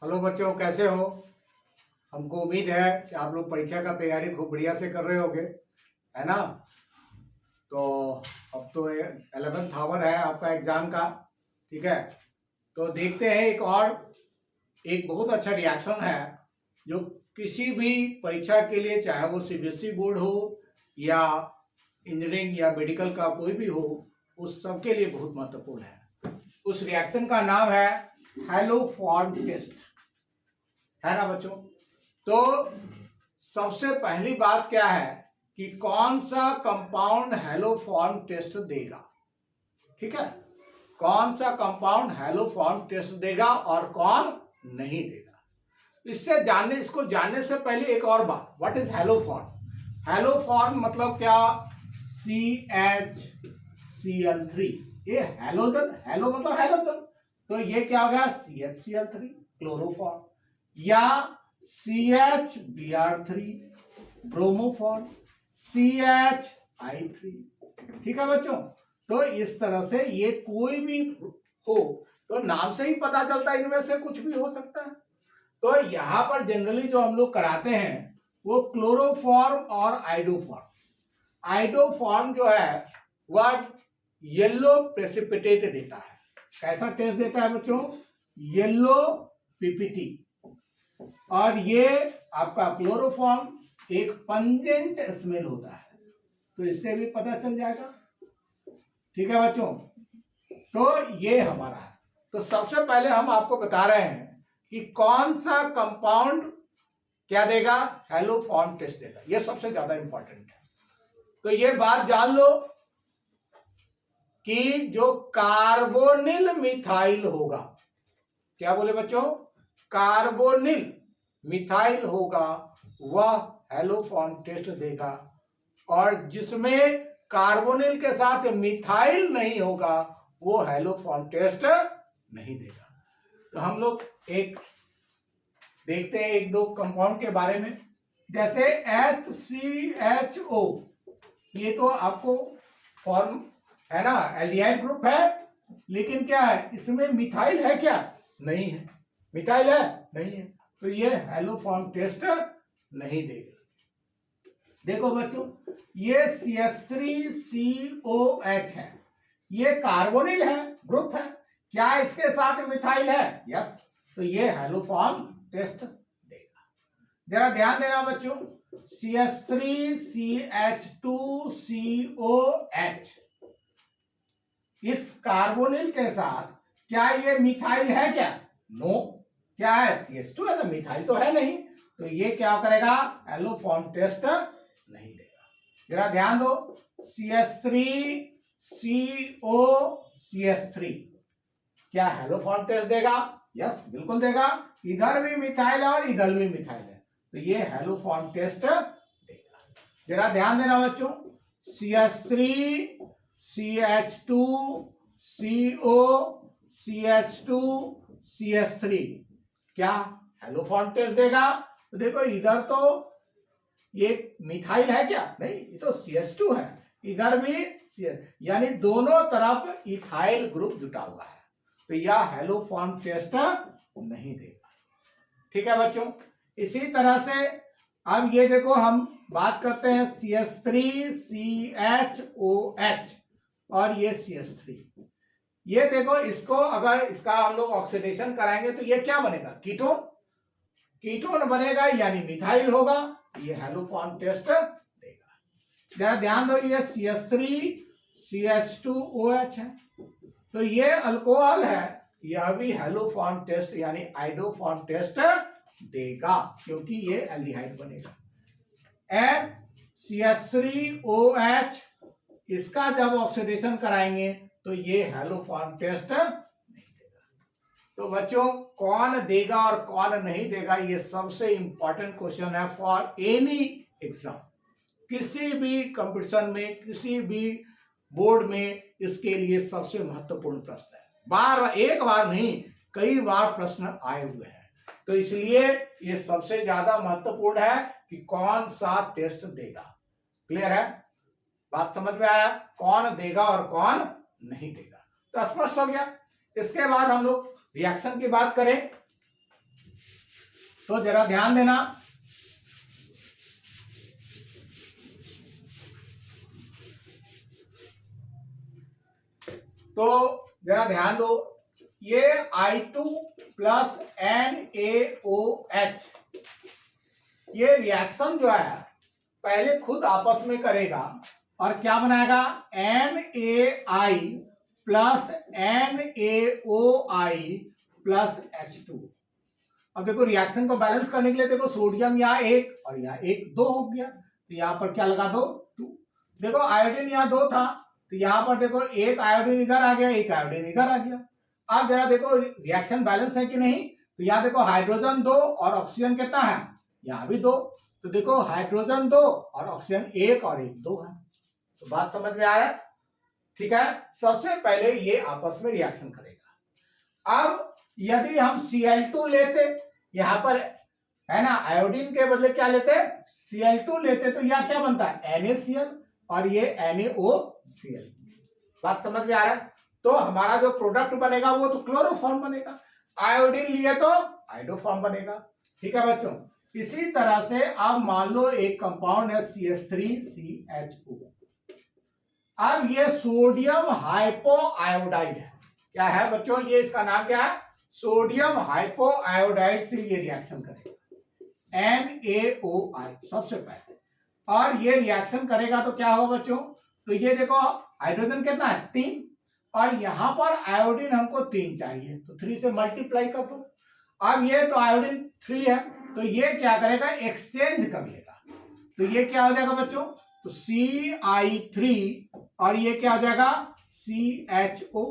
Hello बच्चों, कैसे हो। हमको उम्मीद है कि आप लोग परीक्षा का तैयारी खूब बढ़िया से कर रहे होगे, है ना। तो अब तो 11th आवर है आपका एग्जाम का, ठीक है। तो देखते हैं एक बहुत अच्छा रिएक्शन है जो किसी भी परीक्षा के लिए, चाहे वो सीबीएसई बोर्ड हो या इंजीनियरिंग या मेडिकल का कोई भी हो, उस सब के लिए बहुत महत्वपूर्ण है। उस रिएक्शन का नाम है हेलो फॉर्म टेस्ट, है ना बच्चों। तो सबसे पहली बात क्या है कि कौन सा कंपाउंड हेलो फॉर्म टेस्ट देगा, ठीक है। कौन सा कंपाउंड हेलो फॉर्म टेस्ट देगा और कौन नहीं देगा। इसको जानने से पहले एक और बात, what is hello form. Hello form मतलब क्या, CHCl3। ये हेलोजन, हेलो मतलब हेलोजन, तो ये क्या हो गया CHCl3 क्लोरोफॉर्म, या CHBr3 ब्रोमोफॉर्म, CHI3, ठीक है बच्चों। तो इस तरह से ये कोई भी हो तो नाम से ही पता चलता है इनमें से कुछ भी हो सकता है। तो यहां पर जनरली जो हम लोग कराते हैं वो क्लोरोफॉर्म और आइडोफॉर्म। आइडोफॉर्म जो है वह येलो प्रेसिपिटेट देता है। कैसा टेस्ट देता है बच्चों, येलो पीपीटी। और ये आपका क्लोरोफॉर्म एक पंजेंट स्मेल होता है, तो इससे भी पता चल जाएगा, ठीक है बच्चों। तो ये हमारा है। तो सबसे पहले हम आपको बता रहे हैं कि कौन सा कंपाउंड क्या देगा, हेलो फॉर्म टेस्ट देगा। ये सबसे ज्यादा इंपॉर्टेंट है। तो ये बात जान लो कि जो कार्बोनिल मिथाइल होगा, क्या बोले बच्चों, कार्बोनिल मिथाइल होगा वह हेलो फॉर्म टेस्ट देगा, और जिसमें कार्बोनिल के साथ मिथाइल नहीं होगा वो हेलो फॉर्म टेस्ट नहीं देगा। तो हम लोग एक देखते हैं एक दो कंपाउंड के बारे में। जैसे HCHO, ये तो आपको फॉर्म है ना, एल्डिहाइड ग्रुप है, लेकिन क्या है इसमें मिथाइल है क्या, नहीं है। मिथाइल है, नहीं है, तो ये हेलो फॉर्म टेस्ट नहीं देगा। देखो बच्चों, ये CH3COH है, ये कार्बोनिल है, ग्रुप है, क्या इसके साथ मिथाइल है, यस, तो ये हेलो फॉर्म टेस्ट देगा। जरा ध्यान देना बच्चों, CH3CH2COH, इस कार्बोनिल के साथ क्या ये मिथाइल है क्या, नो। क्या है, CH2 है ना, मिथाइल तो है नहीं, तो ये क्या करेगा, हेलो फॉर्म टेस्ट नहीं देगा। जरा ध्यान दो, CH3COCH3 क्या हेलो फॉर्म टेस्ट देगा, यस बिल्कुल देगा। इधर भी मिथाइल है और इधर भी मिथाइल है, तो ये हेलो फॉर्म टेस्ट देगा। जरा ध्यान देना बच्चों, CH3CH2COCH2CH3 क्या हेलो फॉर्म टेस्ट देगा। तो देखो इधर तो ये मिथाइल है क्या, नहीं, ये तो CH2 है, इधर भी यानी दोनों तरफ इथाइल ग्रुप जुटा हुआ है, तो यह हेलो फॉर्म टेस्ट नहीं देगा, ठीक है बच्चों। इसी तरह से अब ये देखो हम बात करते हैं CH3CHOH और ये CH3, ये देखो इसको अगर इसका हम लोग ऑक्सीडेशन कराएंगे तो ये क्या बनेगा, कीटोन, कीटोन बनेगा यानी मिथाइल होगा, ये हेलो फॉर्म टेस्ट देगा। जरा ध्यान दो, ये CH3CH2OH है, तो ये अल्कोहल है, यह भी हेलो फॉर्म टेस्ट यानी आइडो फॉर्म टेस्ट देगा, क्योंकि ये एल्डिहाइड बनेगा। एंड CH3OH, इसका जब ऑक्सीडेशन कराएंगे तो ये हेलो फॉर्म टेस्ट नहीं देगा। तो बच्चों कौन देगा और कौन नहीं देगा, ये सबसे इंपॉर्टेंट क्वेश्चन है फॉर एनी एग्जाम। किसी भी कंपटीशन में, किसी भी बोर्ड में इसके लिए सबसे महत्वपूर्ण प्रश्न है। एक बार नहीं, कई बार प्रश्न आए हुए हैं, तो इसलिए ये सबसे ज्यादा महत्वपूर्ण है कि कौन सा टेस्ट देगा। क्लियर है, बात समझ में आया, कौन देगा और कौन नहीं देगा, तो स्पष्ट हो गया। इसके बाद हम लोग रिएक्शन की बात करें, तो जरा ध्यान देना, तो जरा ध्यान दो, ये I2 प्लस NaOH ये रिएक्शन जो है पहले खुद आपस में करेगा और क्या बनाएगा, NaI plus NaOI plus H2। अब देखो रिएक्शन को बैलेंस करने के लिए देखो सोडियम यहाँ 1 और यहाँ 1 2 हो गया, तो यहाँ पर क्या लगा दो 2। देखो आयोडीन यहाँ 2 था, तो यहाँ पर देखो एक आयोडीन इधर आ गया, एक आयोडीन इधर आ गया। अब जरा देखो रिएक्शन बैलेंस है कि नहीं, तो यहाँ देखो हाइड्रोजन 2 और ऑक्सीजन कितना है, यहाँ भी 2, तो देखो हाइड्रोजन 2 और ऑक्सीजन 1 और 1 2 है। तो बात समझ में आ रहा है, ठीक है। सबसे पहले ये आपस में रिएक्शन करेगा। अब यदि हम Cl2 लेते, यहां पर है ना आयोडीन के बदले क्या लेते, Cl2 लेते, तो यह क्या बनता है NaCl और ये NaOCl। बात समझ में आ रहा है। तो हमारा जो प्रोडक्ट बनेगा वो तो क्लोरोफॉर्म बनेगा, आयोडीन लिए तो आयोडोफॉर्म बनेगा, ठीक है बच्चों। इसी तरह से अब मान लो एक कंपाउंड है CH3CHO, अब ये सोडियम हाइपो आयोडाइड है। क्या है बच्चों, ये इसका नाम क्या है, सोडियम हाइपो आयोडाइड से ये रिएक्शन करेगा NaOI सबसे पहले, और ये रिएक्शन करेगा तो क्या होगा बच्चों, तो ये देखो हाइड्रोजन कितना है 3 और यहां पर आयोडीन हमको 3 चाहिए, तो 3 से मल्टीप्लाई कर दो। अब ये तो आयोडीन 3 है, तो ये क्या करेगा एक्सचेंज कर लेगा, तो ये क्या हो जाएगा बच्चों, तो Ci3 और ये क्या हो जाएगा CHO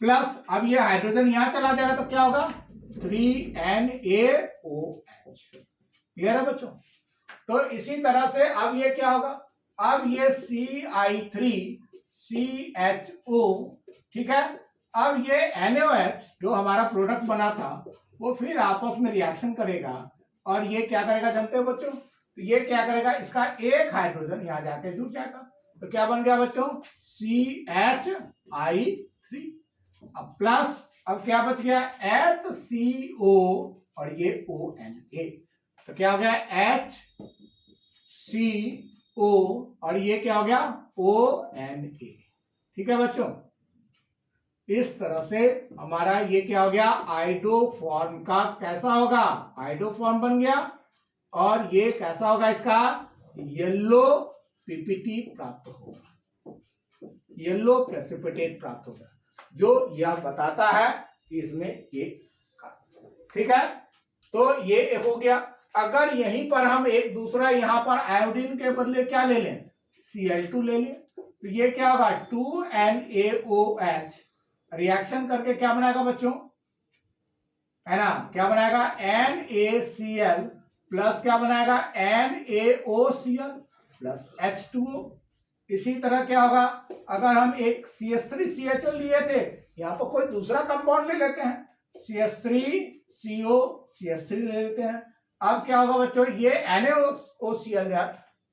प्लस, अब ये हाइड्रोजन यहां चला जाएगा तो क्या होगा 3NaOH। क्लियर है बच्चों। तो इसी तरह से अब ये क्या होगा, अब ये Ci3CHO, ठीक है। अब ये NaOH जो हमारा प्रोडक्ट बना था वो फिर आपस में रिएक्शन करेगा और ये क्या करेगा जानते हो बच्चों, तो ये क्या करेगा, इसका एक हाइड्रोजन यहां जाके जुड़ जाएगा, तो क्या बन गया बच्चों CHI3। अब प्लस, अब क्या बच गया HCO और ये ONA, तो क्या हो गया HCO और ये क्या हो गया ONA, ठीक है बच्चों। इस तरह से हमारा ये क्या हो गया आइडोफॉर्म का कैसा होगा, आइडोफॉर्म बन गया, और ये कैसा होगा इसका येलो पीपीटी प्राप्त होगा, येलो प्रेसिपिटेट प्राप्त होगा, जो यह बताता है कि इसमें ये, ठीक है। तो ये एक हो गया। अगर यहीं पर हम एक दूसरा यहां पर आयोडीन के बदले क्या ले लें Cl2 ले लें, तो ये क्या होगा 2NaOH रिएक्शन करके क्या बनाएगा बच्चों, है ना, क्या बनाएगा NaCl प्लस क्या बनाएगा NaOCl प्लस H2O। इसी तरह क्या होगा, अगर हम एक CH3CHO लिए थे, यहां पर कोई दूसरा कंपाउंड ले लेते हैं CH3CO CH3 ले लेते हैं। अब क्या होगा बच्चों, ये NaOCl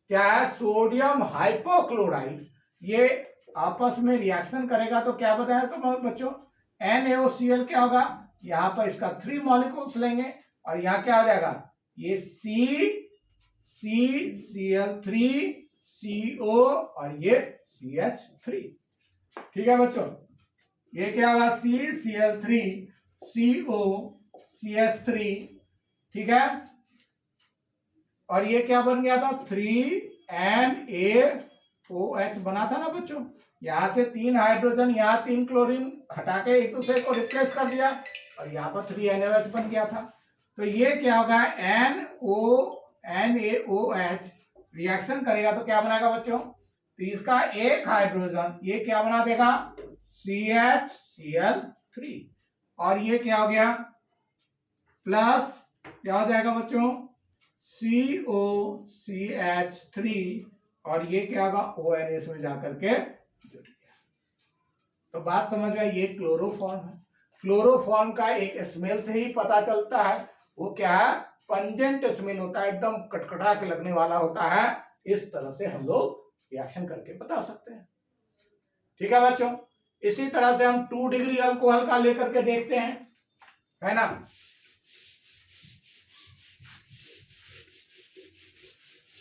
क्या है सोडियम हाइपोक्लोराइड, ये आपस में रिएक्शन करेगा तो क्या बताएगा बच्चों NaOCl क्या होगा, यहां पर इसका 3 मॉलिक्यूल्स लेंगे और यहां क्या हो जाएगा ये CCl3CO और ये CH3, ठीक है बच्चों। ये क्या होगा CCl3CO CH3, ठीक है, और ये क्या बन गया था 3NaOH बना था ना बच्चों, यहां से 3 हाइड्रोजन यहाँ 3 क्लोरीन हटा के एक दूसरे को रिप्लेस कर दिया और यहाँ पर 3NaOH बन गया था। तो ये क्या होगा NaOH रिएक्शन करेगा तो क्या बनाएगा बच्चों, तो इसका एक हाइड्रोजन ये क्या बना देगा CHCl3 और ये क्या हो गया प्लस क्या हो जाएगा बच्चों COCH3 और ये क्या होगा ONS में जाकर के जुड़ गया। तो बात समझ में, ये क्लोरोफॉर्म है। क्लोरोफॉर्म का एक स्मेल से ही पता चलता है, वो क्या है पंजेंट स्मेल होता है, एकदम कटकटा के लगने वाला होता है। इस तरह से हम लोग रिएक्शन करके बता सकते हैं, ठीक है बच्चों। इसी तरह से हम 2 डिग्री अल्कोहल का लेकर के देखते हैं, है ना।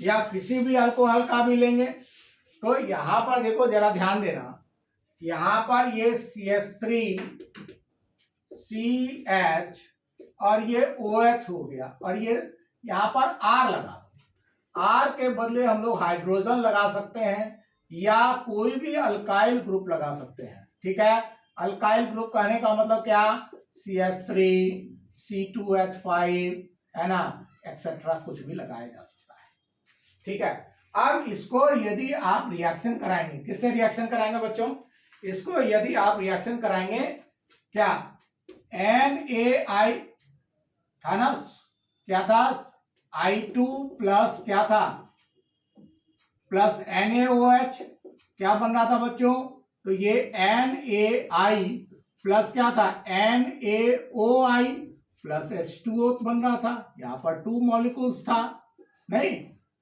या किसी भी अल्कोहल का भी लेंगे तो यहां पर देखो जरा ध्यान देना, यहां पर ये CH3CH और ये OH हो गया और ये यहां पर R लगा दो। R के बदले हम लोग हाइड्रोजन लगा सकते हैं या कोई भी अल्काइल ग्रुप लगा सकते हैं। ठीक है, अल्काइल ग्रुप कहने का मतलब क्या, CH3 C2H5 है ना, एक्सेट्रा कुछ भी लगाया जा सकता है। ठीक है, अब इसको यदि आप रिएक्शन कराएंगे, किससे रिएक्शन कराएंगे बच्चों, इसको यदि आप रिएक्शन कराएंगे क्या, NaI था ना, क्या था I2 प्लस क्या था प्लस NaOH, क्या बन रहा था बच्चों, तो ये NaI प्लस क्या था NaOI प्लस H2O बन रहा था, यहां पर 2 मॉलिक्यूल्स था नहीं,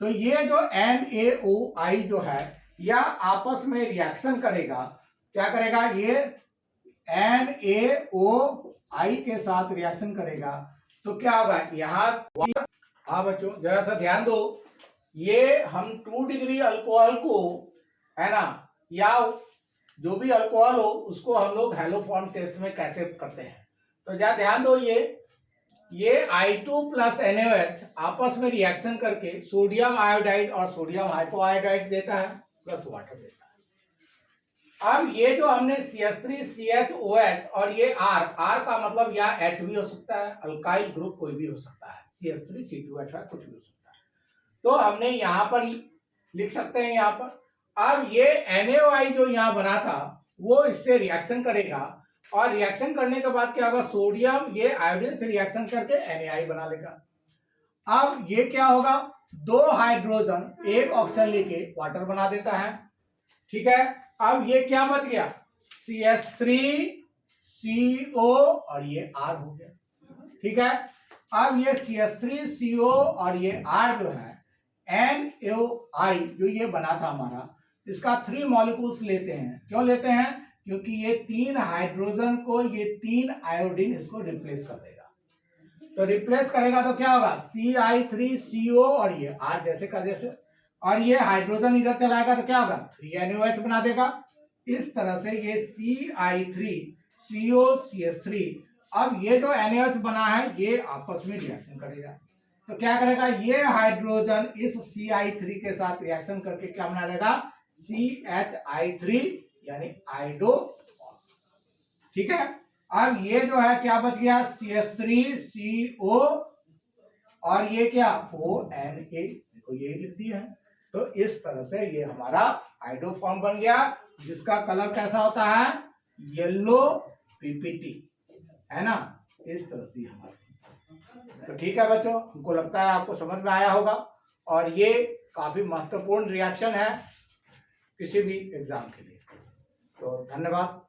तो ये जो NaOI जो है यह आपस में रिएक्शन करेगा, क्या करेगा, ये NaOI के साथ रिएक्शन करेगा तो क्या होगा यहाँ, हाँ बच्चों जरा सा ध्यान दो, ये हम 2 डिग्री अल्कोहल को है ना, या जो भी अल्कोहल हो उसको हम लोग हैलोफॉर्म टेस्ट में कैसे करते हैं, तो जरा ध्यान दो, ये I2 प्लस NaOH आपस में रिएक्शन करके सोडियम आयोडाइड और सोडियम हाइपोआयोडाइड देता है प्लस वाटर देता है। अब ये जो हमने CH3CHOH और ये R का मतलब या H भी हो सकता है, अल्काइल ग्रुप कोई भी हो सकता है, CH3C2H5 कुछ भी हो सकता है, तो हमने यहां पर लिख सकते हैं यहां पर। अब ये NaOI जो यहां बना था वो इससे रिएक्शन करेगा और रिएक्शन करने के बाद क्या होगा, सोडियम ये आयोडीन से रिएक्शन करके NaI बना लेगा। अब ये क्या होगा, 2 हाइड्रोजन एक ऑक्सीजन लेके वाटर बना देता है। ठीक है, अब ये क्या बच गया, CH3CO और ये R हो गया। ठीक है, अब ये CH3CO और ये R जो है NaOI जो ये बना था हमारा, इसका 3 मॉलिक्यूल्स लेते हैं, क्यों लेते हैं, क्योंकि ये 3 हाइड्रोजन को ये 3 आयोडीन इसको रिप्लेस कर देगा, तो रिप्लेस करेगा तो क्या होगा CI3CO और ये R जैसे का जैसे, और ये हाइड्रोजन इधर चलाएगा तो क्या होगा 3NaOH बना देगा। इस तरह से ये CI3COCH3, अब ये जो NaOH बना है ये आपस में रिएक्शन करेगा, तो क्या करेगा, ये हाइड्रोजन इस CI3 के साथ रिएक्शन करके क्या बना देगा CHI3 यानी आइडो। ठीक है, अब ये जो है क्या बच गया CH3CO और ये क्या ONA, देखो ये लिख दिया है, तो इस तरह से ये हमारा आइडो फॉर्म बन गया जिसका कलर कैसा होता है, येलो PPT है ना, इस तरह से हमारा। तो ठीक है बच्चों, हमको लगता है आपको समझ में आया होगा और ये काफी महत्वपूर्ण रिएक्शन है किसी भी एग्जाम के लिए। तो धन्यवाद।